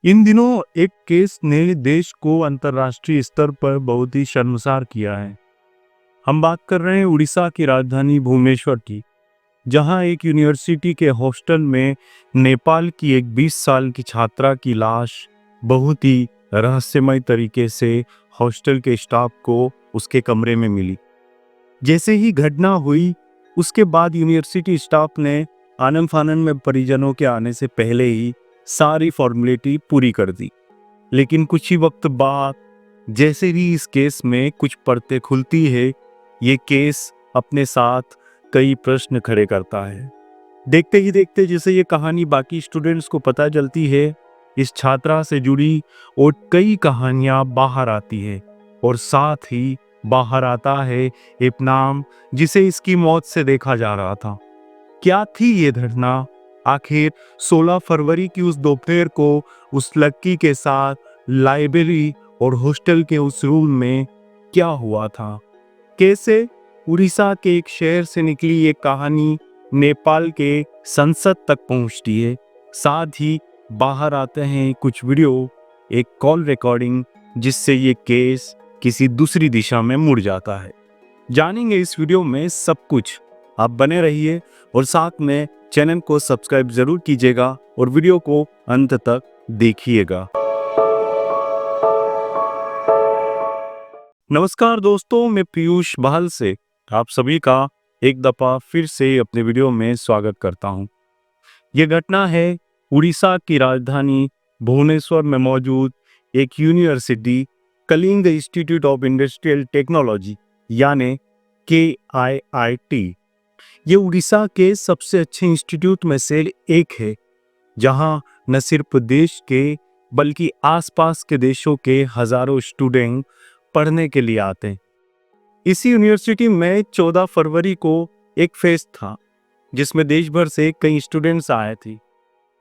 इन दिनों एक केस ने देश को अंतर्राष्ट्रीय स्तर पर बहुत ही शर्मसार किया है। हम बात कर रहे हैं उड़ीसा की राजधानी भुवनेश्वर की, जहां एक यूनिवर्सिटी के हॉस्टल में नेपाल की एक 20 साल की छात्रा की लाश बहुत ही रहस्यमय तरीके से हॉस्टल के स्टाफ को उसके कमरे में मिली। जैसे ही घटना हुई, उसके बाद यूनिवर्सिटी स्टाफ ने आनन फानन में परिजनों के आने से पहले ही सारी फॉर्मेलिटी पूरी कर दी। लेकिन कुछ ही वक्त बाद जैसे ही इस केस में कुछ परतें खुलती है, ये केस अपने साथ कई प्रश्न खड़े करता है। देखते ही देखते जैसे ये कहानी बाकी स्टूडेंट्स को पता चलती है, इस छात्रा से जुड़ी और कई कहानियां बाहर आती है और साथ ही बाहर आता है एक नाम जिसे इसकी मौत से देखा जा रहा था। क्या थी ये घटना? आखिर 16 फरवरी की उस दोपहर को उस लड़की के साथ लाइब्रेरी और हॉस्टल के उस रूम में क्या हुआ था? कैसे उड़ीसा के एक शहर से निकली ये कहानी नेपाल के संसद तक पहुंचती है? साथ ही बाहर आते हैं कुछ वीडियो, एक कॉल रिकॉर्डिंग, जिससे ये केस किसी दूसरी दिशा में मुड़ जाता है। जानेंगे इस वीडियो में सब कुछ। आप बने रहिए और साथ में चैनल को सब्सक्राइब जरूर कीजिएगा और वीडियो को अंत तक देखिएगा। नमस्कार दोस्तों, मैं पीयूष बहल से आप सभी का एक दफा फिर से अपने वीडियो में स्वागत करता हूं। यह घटना है उड़ीसा की राजधानी भुवनेश्वर में मौजूद एक university, Kalinga institute of industrial technology यानी KIIT। ये उड़ीसा के सबसे अच्छे इंस्टीट्यूट में से एक है, जहां न सिर्फ देश के बल्कि आसपास के देशों के हजारों स्टूडेंट पढ़ने के लिए आते हैं। इसी यूनिवर्सिटी में 14 फरवरी को एक फेस्ट था, जिसमें देश भर से कई स्टूडेंट्स आए थे।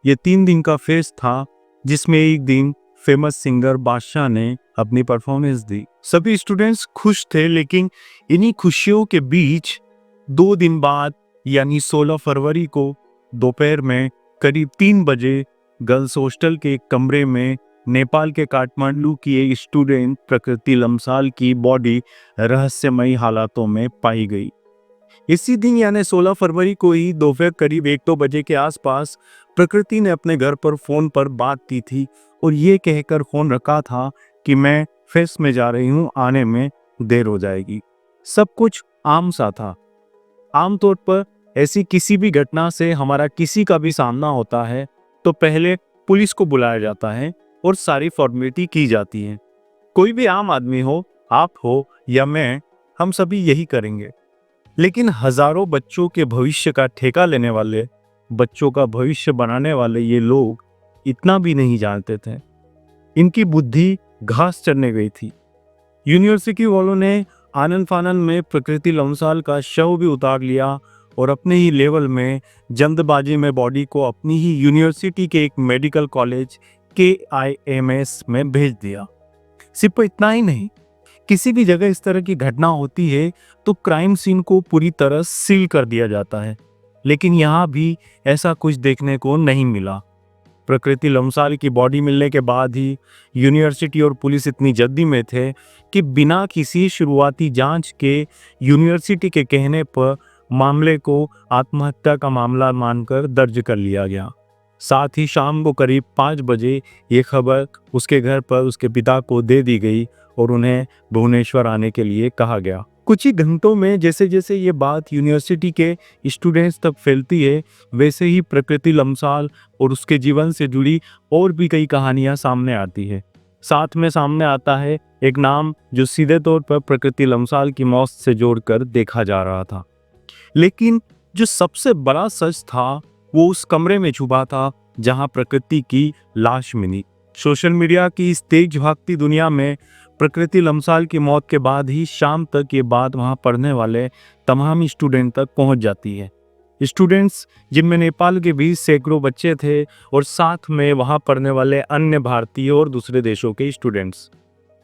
ये 3 दिन का फेस्ट था, जिसमें एक दिन फेमस सिंगर बादशाह ने अपनी परफॉर्मेंस दी। सभी स्टूडेंट्स खुश थे, लेकिन इन्हीं खुशियों के बीच 2 दिन बाद यानी 16 फरवरी को दोपहर में करीब 3 बजे गर्ल्स हॉस्टल के एक कमरे में नेपाल के काठमांडू की एक स्टूडेंट प्रकृति लम्साल की बॉडी रहस्यमयी हालातों में पाई गई। इसी दिन यानी 16 फरवरी को ही दोपहर करीब 1-2 बजे के आसपास प्रकृति ने अपने घर पर फोन पर बात की थी और ये कहकर फोन रखा था कि मैं फेस्ट में जा रही हूँ, आने में देर हो जाएगी। सब कुछ आम सा था। आमतौर पर ऐसी किसी भी घटना से हमारा किसी का भी सामना होता है तो पहले पुलिस को बुलाया जाता है और सारी फॉर्मेलिटी की जाती है। कोई भी आम आदमी हो, आप हो या मैं, हम सभी यही करेंगे। लेकिन हजारों बच्चों के भविष्य का ठेका लेने वाले, बच्चों का भविष्य बनाने वाले ये लोग इतना भी नहीं जानते थे। इनकी बुद्धि घास चरने गई थी। यूनिवर्सिटी वालों ने आनन फानन में प्रकृति लम्साल का शव भी उतार लिया और अपने ही लेवल में जल्दबाजी में बॉडी को अपनी ही यूनिवर्सिटी के एक मेडिकल कॉलेज KIMS में भेज दिया। सिर्फ इतना ही नहीं, किसी भी जगह इस तरह की घटना होती है तो क्राइम सीन को पूरी तरह सील कर दिया जाता है, लेकिन यहाँ भी ऐसा कुछ देखने को नहीं मिला। प्रकृति लम्साल की बॉडी मिलने के बाद ही यूनिवर्सिटी और पुलिस इतनी जल्दी में थे कि बिना किसी शुरुआती जांच के यूनिवर्सिटी के कहने पर मामले को आत्महत्या का मामला मानकर दर्ज कर लिया गया। साथ ही शाम को करीब 5 बजे ये खबर उसके घर पर उसके पिता को दे दी गई और उन्हें भुवनेश्वर आने के लिए कहा गया। कुछ ही घंटों में जैसे जैसे ये बात यूनिवर्सिटी के स्टूडेंट्स तक फैलती है, वैसे ही प्रकृति लम्साल और उसके जीवन से जुड़ी और भी कई कहानियां सामने आती है। साथ में सामने आता है एक नाम जो सीधे तौर पर प्रकृति लम्साल की मौत से जोड़कर देखा जा रहा था। लेकिन जो सबसे बड़ा सच था वो उस कमरे में छुपा था जहां प्रकृति की लाश मिली। सोशल मीडिया की इस तेज भागती दुनिया में प्रकृति लम्साल की मौत के बाद ही शाम तक ये बात वहां पढ़ने वाले तमाम स्टूडेंट तक पहुंच जाती है। स्टूडेंट्स जिनमें नेपाल के 20 सैकड़ों बच्चे थे और साथ में वहां पढ़ने वाले अन्य भारतीय और दूसरे देशों के स्टूडेंट्स।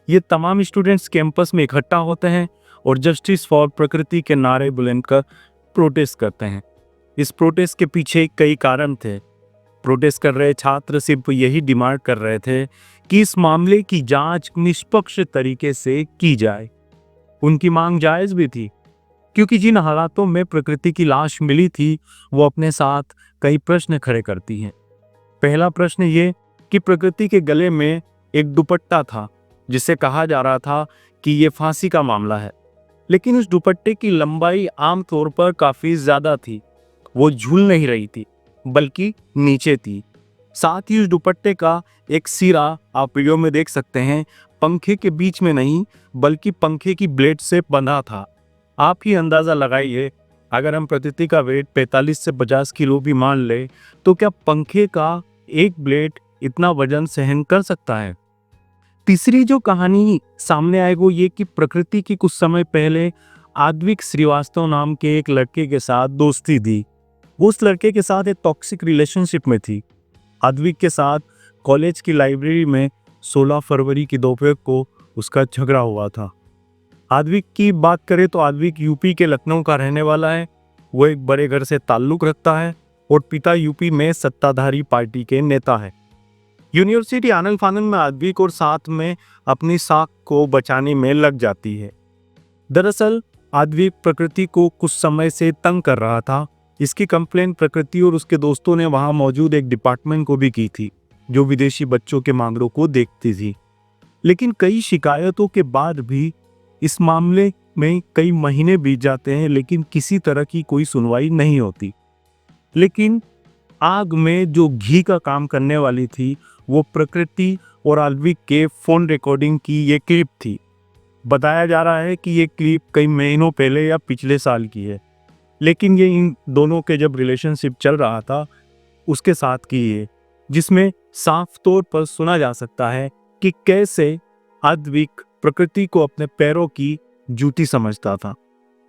ये तमाम स्टूडेंट्स कैंपस में इकट्ठा होते हैं और जस्टिस फॉर प्रकृति के नारे बुलंद कर प्रोटेस्ट करते हैं। इस प्रोटेस्ट के पीछे कई कारण थे। प्रोटेस्ट कर रहे छात्र सिर्फ यही डिमांड कर रहे थे कि इस मामले की जांच निष्पक्ष तरीके से की जाए। उनकी मांग जायज भी थी, क्योंकि जिन हालातों में प्रकृति की लाश मिली थी वो अपने साथ कई प्रश्न खड़े करती हैं। पहला प्रश्न ये कि प्रकृति के गले में एक दुपट्टा था जिसे कहा जा रहा था कि ये फांसी का मामला है, लेकिन उस दुपट्टे की लंबाई आमतौर पर काफी ज्यादा थी। वो झूल नहीं रही थी बल्कि नीचे थी। साथ ही उस दुपट्टे का एक सिरा आप वीडियो में देख सकते हैं, पंखे के बीच में नहीं बल्कि पंखे की ब्लेड से बंधा था। आप ही अंदाजा लगाइए, अगर हम प्रकृति का वेट 45 से 50 किलो भी मान ले तो क्या पंखे का एक ब्लेड इतना वजन सहन कर सकता है। तीसरी जो कहानी सामने आई वो ये कि प्रकृति की कुछ समय पहले आद्विक श्रीवास्तव नाम के एक लड़के के साथ दोस्ती थी। वो उस लड़के के साथ एक टॉक्सिक रिलेशनशिप में थी। आद्विक के साथ कॉलेज की लाइब्रेरी में 16 फरवरी की दोपहर को उसका झगड़ा हुआ था। आद्विक की बात करें तो आद्विक यूपी के लखनऊ का रहने वाला है। वो एक बड़े घर से ताल्लुक रखता है और पिता यूपी में सत्ताधारी पार्टी के नेता है। यूनिवर्सिटी आनंद फानन में आद्विक और साथ में अपनी साख को बचाने में लग जाती है। दरअसल आद्विक प्रकृति को कुछ समय से तंग कर रहा था। इसकी कंप्लेन प्रकृति और उसके दोस्तों ने वहां मौजूद एक डिपार्टमेंट को भी की थी जो विदेशी बच्चों के मामलों को देखती थी। लेकिन कई शिकायतों के बाद भी इस मामले में कई महीने बीत जाते हैं, लेकिन किसी तरह की कोई सुनवाई नहीं होती। लेकिन आग में जो घी का काम करने वाली थी वो प्रकृति और आद्विक के फोन रिकॉर्डिंग की ये क्लिप थी। बताया जा रहा है कि ये क्लिप कई महीनों पहले या पिछले साल की है, लेकिन ये इन दोनों के जब रिलेशनशिप चल रहा था उसके साथ की है, जिसमें साफ तौर पर सुना जा सकता है कि कैसे आद्विक प्रकृति को अपने पैरों की जूती समझता था।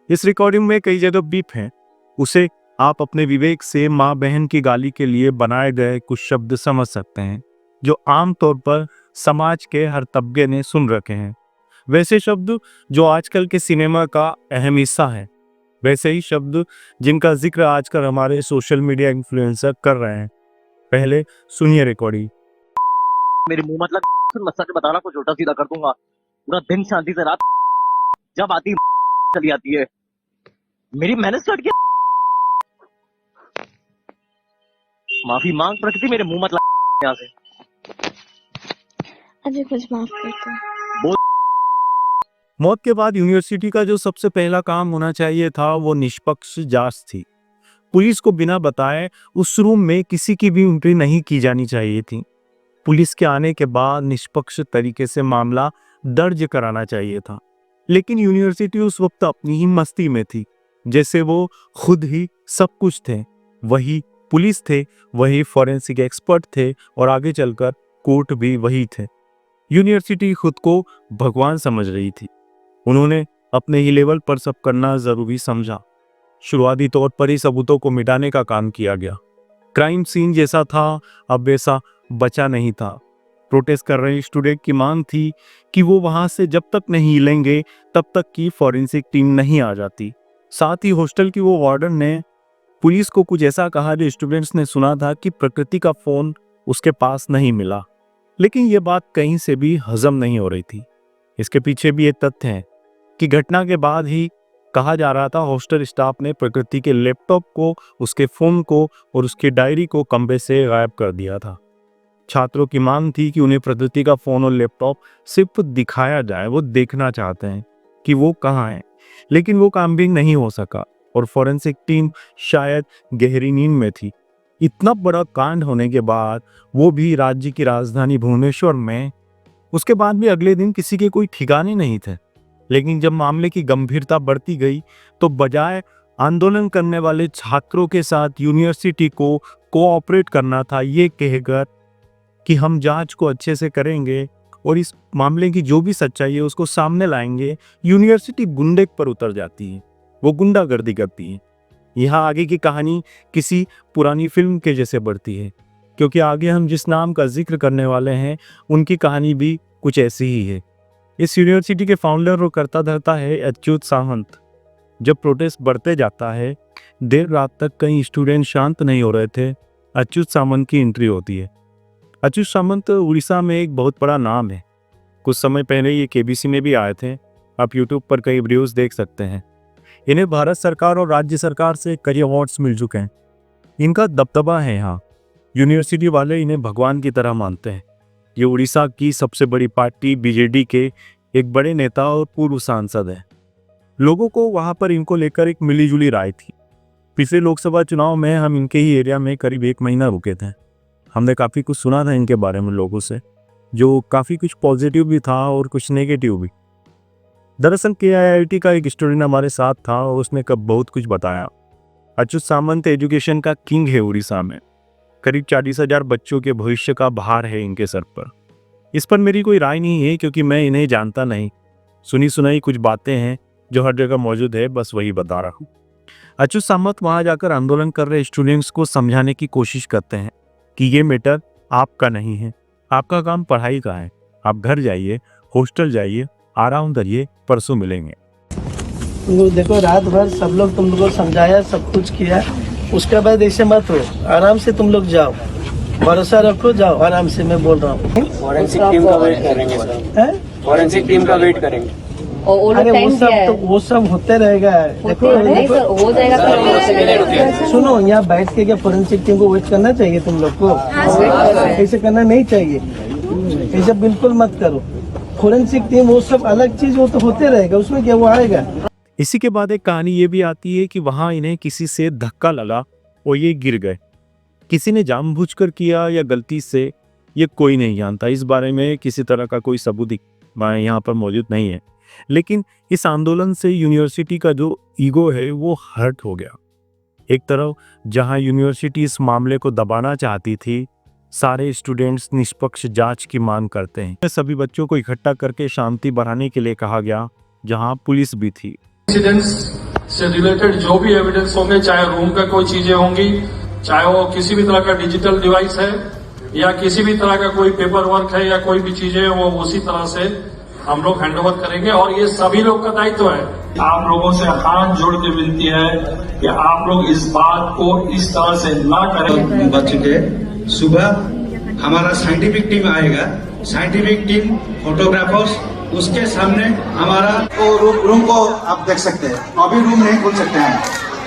इस रिकॉर्डिंग में कई जगह बीप हैं। उसे आप अपने विवेक से माँ बहन की गाली के लिए बनाए गए कुछ शब्द समझ सकते हैं जो आमतौर पर समाज के हर तबके ने सुन रखे हैं। वैसे शब्द जो आजकल के सिनेमा का अहम हिस्सा है, वैसे ही शब्द जिनका जिक्र आजकल हमारे सोशल मीडिया इन्फ्लुएंसर कर रहे हैं। पहले सुनिए रिकॉर्डिंग। मेरे मुंह मत लग, मैं सच बताना कुछ उल्टा सीधा कर दूंगा। पूरा दिन शांति से रात जब आती चली आती है। मेरी मेहनत स्टार्ट किया। माफी मांग प्रकृति, मेरे मुंह मत लग यहाँ से। अजय कुछ माफ कर दो। मौत के बाद यूनिवर्सिटी का जो सबसे पहला काम होना चाहिए था वो निष्पक्ष जांच थी। पुलिस को बिना बताए उस रूम में किसी की भी एंट्री नहीं की जानी चाहिए थी। पुलिस के आने के बाद निष्पक्ष तरीके से मामला दर्ज कराना चाहिए था, लेकिन यूनिवर्सिटी उस वक्त अपनी ही मस्ती में थी, जैसे वो खुद ही सब कुछ थे। वही पुलिस थे, वही फॉरेंसिक एक्सपर्ट थे और आगे चलकर कोर्ट भी वही थे। यूनिवर्सिटी खुद को भगवान समझ रही थी। उन्होंने अपने ही लेवल पर सब करना जरूरी समझा। शुरुआती तौर पर ही सबूतों को मिटाने का काम किया गया। क्राइम सीन जैसा था अब वैसा बचा नहीं था। प्रोटेस्ट कर रहे स्टूडेंट की मांग थी कि वो वहां से जब तक नहीं हिलेंगे तब तक की फॉरेंसिक टीम नहीं आ जाती। साथ ही हॉस्टल की वो वार्डन ने पुलिस को कुछ ऐसा कहा जो स्टूडेंट्स ने सुना था कि प्रकृति का फोन उसके पास नहीं मिला, लेकिन ये बात कहीं से भी हजम नहीं हो रही थी। इसके पीछे भी एक तथ्य है कि घटना के बाद ही कहा जा रहा था हॉस्टल स्टाफ ने प्रकृति के लैपटॉप को, उसके फोन को और उसकी डायरी को कमरे से गायब कर दिया था। छात्रों की मांग थी कि उन्हें प्रकृति का फोन और लैपटॉप सिर्फ दिखाया जाए, वो देखना चाहते हैं कि वो कहाँ है, लेकिन वो काम भी नहीं हो सका और फॉरेंसिक टीम शायद गहरी नींद में थी। इतना बड़ा कांड होने के बाद, वो भी राज्य की राजधानी भुवनेश्वर में, उसके बाद भी अगले दिन किसी के कोई ठिकाने नहीं थे। लेकिन जब मामले की गंभीरता बढ़ती गई तो बजाय आंदोलन करने वाले छात्रों के साथ यूनिवर्सिटी को कोऑपरेट करना था, ये कहकर कि हम जांच को अच्छे से करेंगे और इस मामले की जो भी सच्चाई है उसको सामने लाएंगे, यूनिवर्सिटी गुंडे पर उतर जाती है। वो गुंडागर्दी करती है। यहाँ आगे की कहानी किसी पुरानी फिल्म के जैसे बढ़ती है, क्योंकि आगे हम जिस नाम का जिक्र करने वाले हैं उनकी कहानी भी कुछ ऐसी ही है। इस यूनिवर्सिटी के फाउंडर और कर्ता धर्ता है अच्युत सावंत। जब प्रोटेस्ट बढ़ते जाता है, देर रात तक कई स्टूडेंट शांत नहीं हो रहे थे अच्युत सामंत की एंट्री होती है। अच्युत सामंत उड़ीसा में एक बहुत बड़ा नाम है। कुछ समय पहले ये केबीसी में भी आए थे। आप यूट्यूब पर कई वीडियोस देख सकते हैं। इन्हें भारत सरकार और राज्य सरकार से कई अवार्ड्स मिल चुके हैं। इनका दबदबा है यहाँ। यूनिवर्सिटी वाले इन्हें भगवान की तरह मानते हैं। ये उड़ीसा की सबसे बड़ी पार्टी बीजेडी के एक बड़े नेता और पूर्व सांसद हैं। लोगों को वहाँ पर इनको लेकर एक मिलीजुली राय थी। पिछले लोकसभा चुनाव में हम इनके ही एरिया में करीब 1 महीना रुके थे। हमने काफ़ी कुछ सुना था इनके बारे में लोगों से, जो काफ़ी कुछ पॉजिटिव भी था और कुछ नेगेटिव भी। दरअसल KIIT का एक स्टूडेंट हमारे साथ था और उसने कब बहुत कुछ बताया। अच्युत सामंत एजुकेशन का किंग है उड़ीसा में। करीब 40,000 बच्चों के भविष्य का भार है इनके सर पर। इस पर मेरी कोई राय नहीं है क्योंकि मैं इन्हें जानता नहीं। सुनी सुनाई कुछ बातें हैं जो हर जगह मौजूद है, बस वही बता रहा हूँ। अच्युत सामंत वहाँ जाकर आंदोलन कर रहे स्टूडेंट्स को समझाने की कोशिश करते हैं कि ये मैटर आपका नहीं है, आपका काम पढ़ाई का है। आप घर जाइए, हॉस्टल जाइए, आराम करिए, परसों मिलेंगे। देखो रात भर सब लोग तुम लोग को समझाया, सब कुछ किया, उसके बाद ऐसे मत हो, आराम से तुम लोग जाओ, भरोसा रखो, जाओ आराम से। मैं बोल रहा हूँ फॉरेंसिक टीम का वेट करेंगे सर, फॉरेंसिक टीम का वेट करेंगे। और वो अरे लोग वो टाइम सब दिया है। तो वो सब होते रहेगा। देखो नहीं सर, हो जाएगा सर। सुनो, यहाँ बैठ के क्या फोरेंसिक टीम को वेट करना चाहिए तुम लोग को? ऐसे करना नहीं चाहिए, ऐसे बिल्कुल मत करो। फोरेंसिक टीम वो सब अलग चीज, वो तो होते रहेगा, उसमें क्या वो आएगा। इसी के बाद एक कहानी ये भी आती है कि वहाँ इन्हें किसी से धक्का लगा और ये गिर गए। किसी ने जानबूझकर किया या गलती से, ये कोई नहीं जानता। इस बारे में किसी तरह का कोई सबूत यहाँ पर मौजूद नहीं है। लेकिन इस आंदोलन से यूनिवर्सिटी का जो ईगो है वो हर्ट हो गया। एक तरफ जहां यूनिवर्सिटी इस मामले को दबाना चाहती थी, सारे स्टूडेंट्स निष्पक्ष जांच की मांग करते हैं। सभी बच्चों को इकट्ठा करके शांति बढ़ाने के लिए कहा गया, जहां पुलिस भी थी। इंसिडेंट्स से रिलेटेड जो भी एविडेंस होंगे, चाहे रूम का कोई चीजें होंगी, चाहे वो किसी भी तरह का डिजिटल डिवाइस है या किसी भी तरह का कोई पेपर वर्क है या कोई भी चीजें, वो उसी तरह से हम लोग हैंडओवर करेंगे। और ये सभी लोग का दायित्व है। आप लोगों से हाथ जोड़ के विनती है कि आप लोग इस बात को इस तरह से ना करें। बच्चे के सुबह हमारा साइंटिफिक टीम आएगा, साइंटिफिक टीम, फोटोग्राफर्स, उसके सामने हमारा रूम को आप देख सकते हैं। अभी रूम नहीं खोल सकते हैं।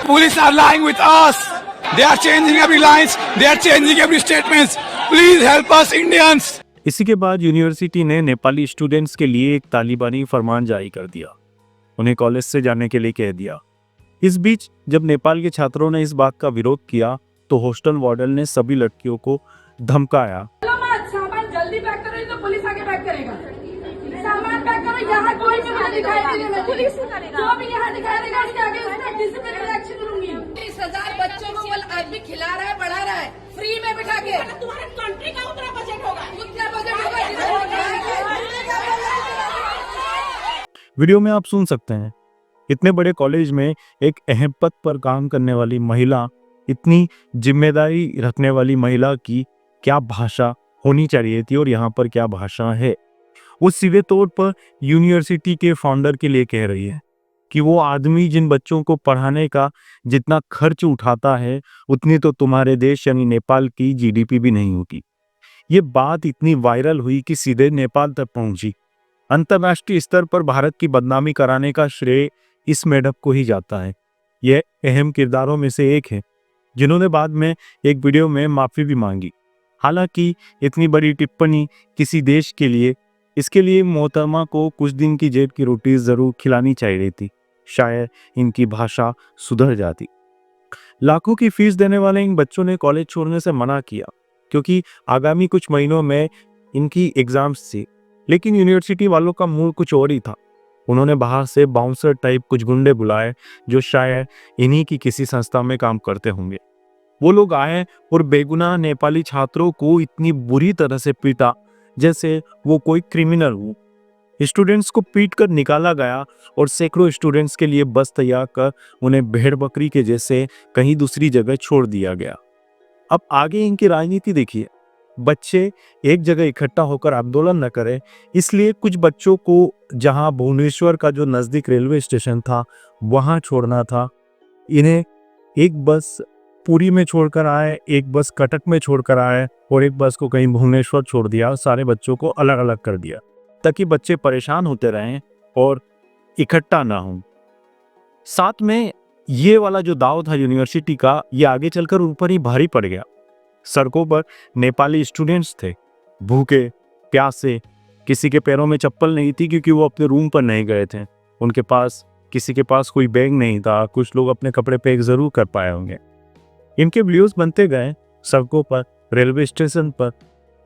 Police are lying with us. They are changing every lines. They are changing every statements. Please help us, Indians. इसी के बाद यूनिवर्सिटी ने नेपाली स्टूडेंट्स के लिए एक तालिबानी फरमान जारी कर दिया। उन्हें कॉलेज से जाने के लिए कह दिया। इस बीच जब नेपाल के छात्रों ने इस बात का विरोध किया तो हॉस्टल वार्डन ने सभी लड़कियों को धमकाया। सामान जल्दी पैक करो, तो पुलिस आके पैक करेगा। सामान पैक करो, यहाँ कोई भी मुझे दिखाई नहीं देना, पुलिस करेगा। जो भी यहाँ दिखाई देगा उसके आगे उसका डिसिप्लिनरी एक्शन लूंगी। 30,000 बच्चों को वो आदमी खिला रहा है, बढ़ा रहा है, फ्री में बिठा के। तुम्हारे कंट्री का उतना बजट होगा, उतना बजट होगा। वीडियो में आप सुन सकते हैं, इतने बड़े कॉलेज में एक अहम पद पर काम करने वाली महिला, इतनी जिम्मेदारी रखने वाली महिला की क्या भाषा होनी चाहिए थी और यहाँ पर क्या भाषा है। वो सीधे तौर पर यूनिवर्सिटी के फाउंडर के लिए कह रही है कि वो आदमी जिन बच्चों को पढ़ाने का जितना खर्च उठाता है, उतनी तो तुम्हारे देश यानी नेपाल की GDP भी नहीं होगी। ये बात इतनी वायरल हुई कि सीधे नेपाल तक पहुंची। अंतर्राष्ट्रीय स्तर पर भारत की बदनामी कराने का श्रेय इस मैडम को ही जाता है। यह अहम किरदारों में से एक है जिन्होंने बाद में एक वीडियो में माफी भी मांगी। हालांकि इतनी बड़ी टिप्पणी किसी देश के लिए, इसके लिए मोहतरमा को कुछ दिन की जेब की रोटी जरूर खिलानी चाहिए थी। शायद इनकी भाषा सुधर जाती। लाखों की फीस देने वाले इन बच्चों ने कॉलेज छोड़ने से मना किया क्योंकि आगामी कुछ महीनों में इनकी एग्जाम्स थी। लेकिन यूनिवर्सिटी वालों का मूड कुछ और ही था। उन्होंने बाहर से बाउंसर टाइप कुछ गुंडे बुलाए जो शायद इन्हीं की किसी संस्था में काम करते होंगे। वो लोग आए और बेगुनाह नेपाली छात्रों को इतनी बुरी तरह से पीटा जैसे वो कोई क्रिमिनल हो। स्टूडेंट्स को पीट कर निकाला गया और सैकड़ों स्टूडेंट्स के लिए बस तैयार कर उन्हें भेड़ बकरी के जैसे कहीं दूसरी जगह छोड़ दिया गया। अब आगे इनकी राजनीति देखिए। बच्चे एक जगह इकट्ठा होकर आंदोलन न करें, इसलिए कुछ बच्चों को जहां भुवनेश्वर का जो नज़दीक रेलवे स्टेशन था वहां छोड़ना था। इन्हें एक बस पुरी में छोड़कर आए, एक बस कटक में छोड़कर आए और एक बस को कहीं भुवनेश्वर छोड़ दिया। सारे बच्चों को अलग अलग कर दिया ताकि बच्चे परेशान होते रहें और इकट्ठा ना हों। साथ में ये वाला जो दाव था यूनिवर्सिटी का, ये आगे चलकर उन पर ही भारी पड़ गया। सड़कों पर नेपाली स्टूडेंट्स थे, भूखे प्यासे, किसी के पैरों में चप्पल नहीं थी क्योंकि वो अपने रूम पर नहीं गए थे। उनके पास किसी के पास कोई बैग नहीं था। कुछ लोग अपने कपड़े पैक जरूर कर पाए होंगे। इनके वीडियोस बनते गए सड़कों पर, रेलवे स्टेशन पर,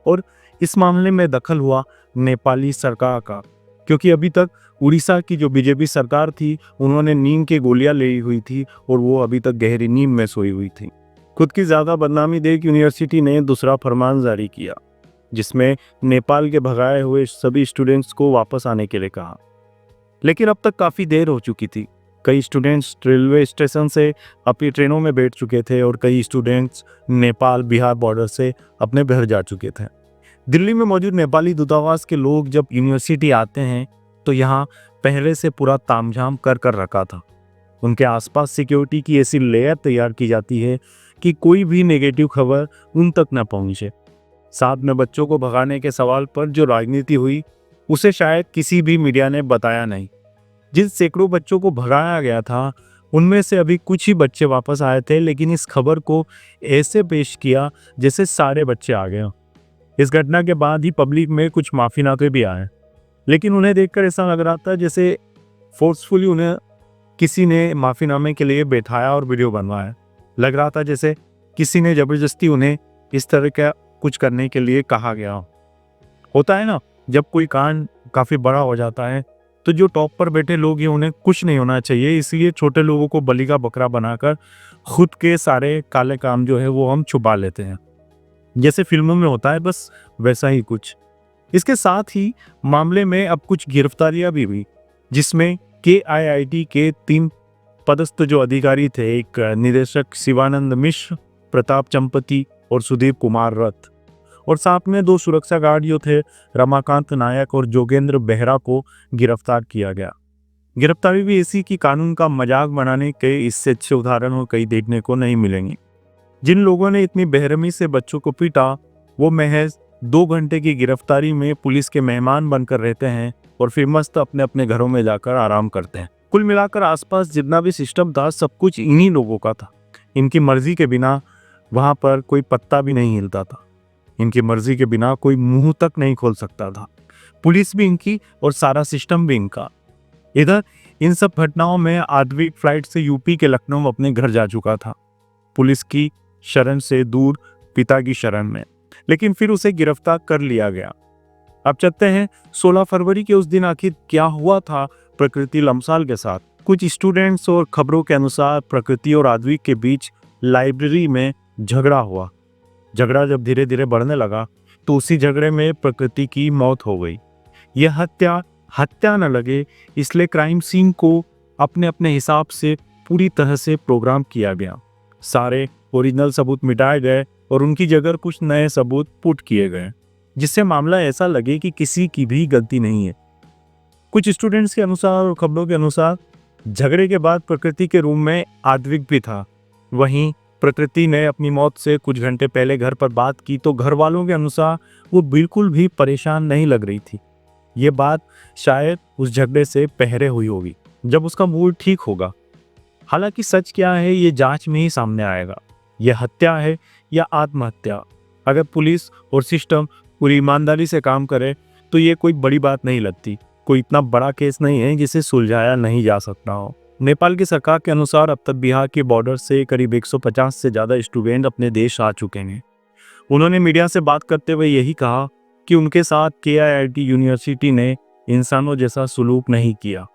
और इस मामले में दखल हुआ नेपाली सरकार का, क्योंकि अभी तक उड़ीसा की जो बीजेपी सरकार थी उन्होंने नींद की गोलियां ली हुई थी और वो अभी तक गहरी नींद में सोई हुई थी। खुद की ज़्यादा बदनामी देख यूनिवर्सिटी ने दूसरा फरमान जारी किया जिसमें नेपाल के भगाए हुए सभी स्टूडेंट्स को वापस आने के लिए कहा। लेकिन अब तक काफ़ी देर हो चुकी थी। कई स्टूडेंट्स रेलवे स्टेशन से अपनी ट्रेनों में बैठ चुके थे और कई स्टूडेंट्स नेपाल बिहार बॉर्डर से अपने घर जा चुके थे। दिल्ली में मौजूद नेपाली दूतावास के लोग जब यूनिवर्सिटी आते हैं तो यहाँ पहले से पूरा तामझाम कर कर रखा था। उनके आसपास सिक्योरिटी की ऐसी लेयर तैयार की जाती है कि कोई भी नेगेटिव खबर उन तक न पहुँचे। साथ में बच्चों को भगाने के सवाल पर जो राजनीति हुई उसे शायद किसी भी मीडिया ने बताया नहीं। जिन सैकड़ों बच्चों को भगाया गया था उनमें से अभी कुछ ही बच्चे वापस आए थे, लेकिन इस खबर को ऐसे पेश किया जैसे सारे बच्चे आ गए। इस घटना के बाद ही पब्लिक में कुछ माफीनाते भी आए, लेकिन उन्हें देखकर ऐसा लग रहा था जैसे फोर्सफुली उन्हें किसी ने माफीनामे के लिए बैठाया और वीडियो बनवाया। लग रहा था जैसे किसी ने ज़बरदस्ती उन्हें इस तरह का कुछ करने के लिए कहा गया। होता है ना, जब कोई कांड काफ़ी बड़ा हो जाता है तो जो टॉप पर बैठे लोग हैं उन्हें कुछ नहीं होना चाहिए, इसलिए छोटे लोगों को बलि का बकरा बनाकर खुद के सारे काले काम जो है वो हम छुपा लेते हैं, जैसे फिल्मों में होता है, बस वैसा ही कुछ। इसके साथ ही मामले में अब कुछ गिरफ्तारियां भी हुई, जिसमें KIIT के 3 पदस्थ जो अधिकारी थे, एक निदेशक शिवानंद मिश्र, प्रताप चंपति और सुदीप कुमार रथ, और साथ में 2 सुरक्षा गार्ड जो थे, रमाकांत नायक और जोगेंद्र बेहरा को गिरफ्तार किया गया। गिरफ्तारी भी ऐसी कि कानून का मजाक बनाने के इससे अच्छे उदाहरण और कहीं देखने को नहीं मिलेंगे। जिन लोगों ने इतनी बेरहमी से बच्चों को पीटा वो महज 2 घंटे की गिरफ्तारी में पुलिस के मेहमान बनकर रहते हैं और फिर मस्त अपने अपने घरों में जाकर आराम करते हैं। कुल मिलाकर आसपास जितना भी सिस्टम था सब कुछ इन्हीं लोगों का था। इनकी मर्जी के बिना वहाँ पर कोई पत्ता भी नहीं हिलता था। इनकी मर्जी के बिना कोई मुंह तक नहीं खोल सकता था। पुलिस भी इनकी और सारा सिस्टम भी इनका। इधर इन सब घटनाओं में आद्विक फ्लाइट से यूपी के लखनऊ अपने घर जा चुका था, पुलिस की शरण से दूर, पिता की शरण में, लेकिन फिर उसे गिरफ्तार कर लिया गया। अब चलते हैं 16 फरवरी के उस दिन आखिर क्या हुआ था प्रकृति लम्साल के साथ। कुछ स्टूडेंट्स और खबरों के अनुसार प्रकृति और आद्विक के बीच लाइब्रेरी में झगड़ा हुआ। झगड़ा जब धीरे धीरे बढ़ने लगा तो उसी झगड़े में प्रकृति की मौत हो गई। यह हत्या न लगे इसलिए क्राइम सीन को अपने अपने हिसाब से पूरी तरह से प्रोग्राम किया गया। सारे ओरिजिनल सबूत मिटाए गए और उनकी जगह कुछ नए सबूत पुट किए गए, जिससे मामला ऐसा लगे कि किसी की भी गलती नहीं है। कुछ स्टूडेंट्स के अनुसार और खबरों के अनुसार झगड़े के बाद प्रकृति के रूम में आद्विक भी था। वहीं प्रकृति ने अपनी मौत से कुछ घंटे पहले घर पर बात की तो घर वालों के अनुसार वो बिल्कुल भी परेशान नहीं लग रही थी। ये बात शायद उस झगड़े से पहले हुई होगी जब उसका मूड ठीक होगा। हालांकि सच क्या है ये जांच में ही सामने आएगा। यह हत्या है या आत्महत्या। अगर पुलिस और सिस्टम पूरी ईमानदारी से काम करे तो ये कोई बड़ी बात नहीं लगती। कोई इतना बड़ा केस नहीं है जिसे सुलझाया नहीं जा सकता हो। नेपाल की सरकार के अनुसार अब तक बिहार के बॉर्डर से करीब 150 से ज़्यादा स्टूडेंट अपने देश आ चुके हैं। उन्होंने मीडिया से बात करते हुए यही कहा कि उनके साथ KIIT यूनिवर्सिटी ने इंसानों जैसा सलूक नहीं किया।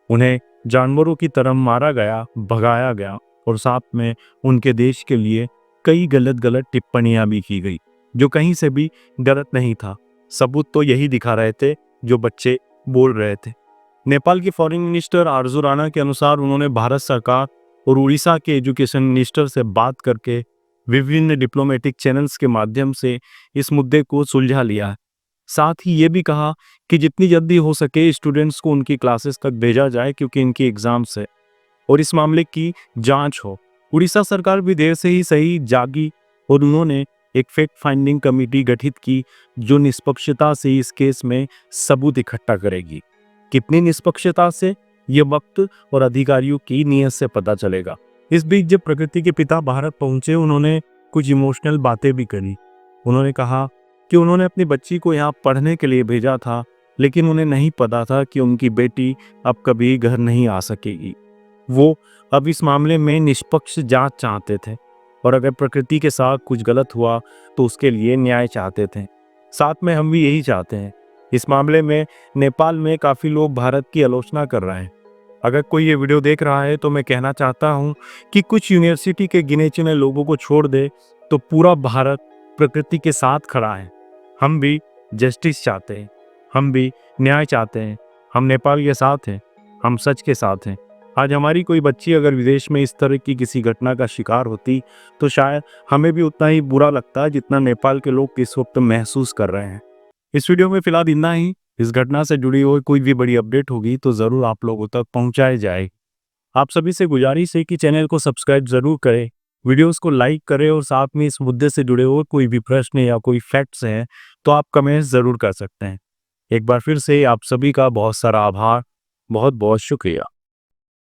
उन्हें जानवरों की तरह मारा गया, भगाया गया और साथ में उनके देश के लिए कई गलत टिप्पणियां भी की गई, जो कहीं से भी गलत नहीं था। सबूत तो यही दिखा रहे थे जो बच्चे बोल रहे थे। नेपाल की फॉरेन मिनिस्टर आरजू राणा के अनुसार उन्होंने भारत सरकार और उड़ीसा के एजुकेशन मिनिस्टर से बात करके विभिन्न डिप्लोमेटिक चैनल्स के माध्यम से इस मुद्दे को सुलझा लिया है। साथ ही ये भी कहा कि जितनी जल्दी हो सके स्टूडेंट्स को उनकी क्लासेस तक भेजा जाए, क्योंकि इनकी एग्जाम्स है और इस मामले की जांच हो उड़ीसा सरकार भी देर से ही सही जागी और उन्होंने एक फैक्ट फाइंडिंग कमेटी गठित की जो निष्पक्षता से इस केस में सबूत इकट्ठा करेगी। कितनी निष्पक्षता से, ये वक्त और अधिकारियों की नीयत से पता चलेगा। इस बीच जब प्रकृति के पिता भारत पहुंचे, उन्होंने कुछ इमोशनल बातें भी करी। उन्होंने कहा कि उन्होंने अपनी बच्ची को यहाँ पढ़ने के लिए भेजा था, लेकिन उन्हें नहीं पता था कि उनकी बेटी अब कभी घर नहीं आ सकेगी। वो अब इस मामले में निष्पक्ष जांच चाहते थे और अगर प्रकृति के साथ कुछ गलत हुआ तो उसके लिए न्याय चाहते थे। साथ में हम भी यही चाहते हैं। इस मामले में नेपाल में काफ़ी लोग भारत की आलोचना कर रहे हैं। अगर कोई ये वीडियो देख रहा है तो मैं कहना चाहता हूँ कि कुछ यूनिवर्सिटी के गिने चुने लोगों को छोड़ दे तो पूरा भारत प्रकृति के साथ खड़ा है। हम भी जस्टिस चाहते हैं, हम भी न्याय चाहते हैं। हम नेपाल के साथ हैं, हम सच के साथ हैं। आज हमारी कोई बच्ची अगर विदेश में इस तरह की किसी घटना का शिकार होती तो शायद हमें भी उतना ही बुरा लगता जितना नेपाल के लोग इस वक्त महसूस कर रहे हैं। इस वीडियो में फिलहाल इतना ही। इस घटना से जुड़ी हुई कोई भी बड़ी अपडेट होगी तो ज़रूर आप लोगों तक पहुंचाई जाए। आप सभी से गुजारिश है कि चैनल को सब्सक्राइब ज़रूर करें, वीडियोस को लाइक करें और साथ में इस मुद्दे से जुड़े हुए कोई भी प्रश्न या कोई फैक्ट्स हैं तो आप कमेंट्स ज़रूर कर सकते हैं। एक बार फिर से आप सभी का बहुत सारा आभार, बहुत बहुत शुक्रिया।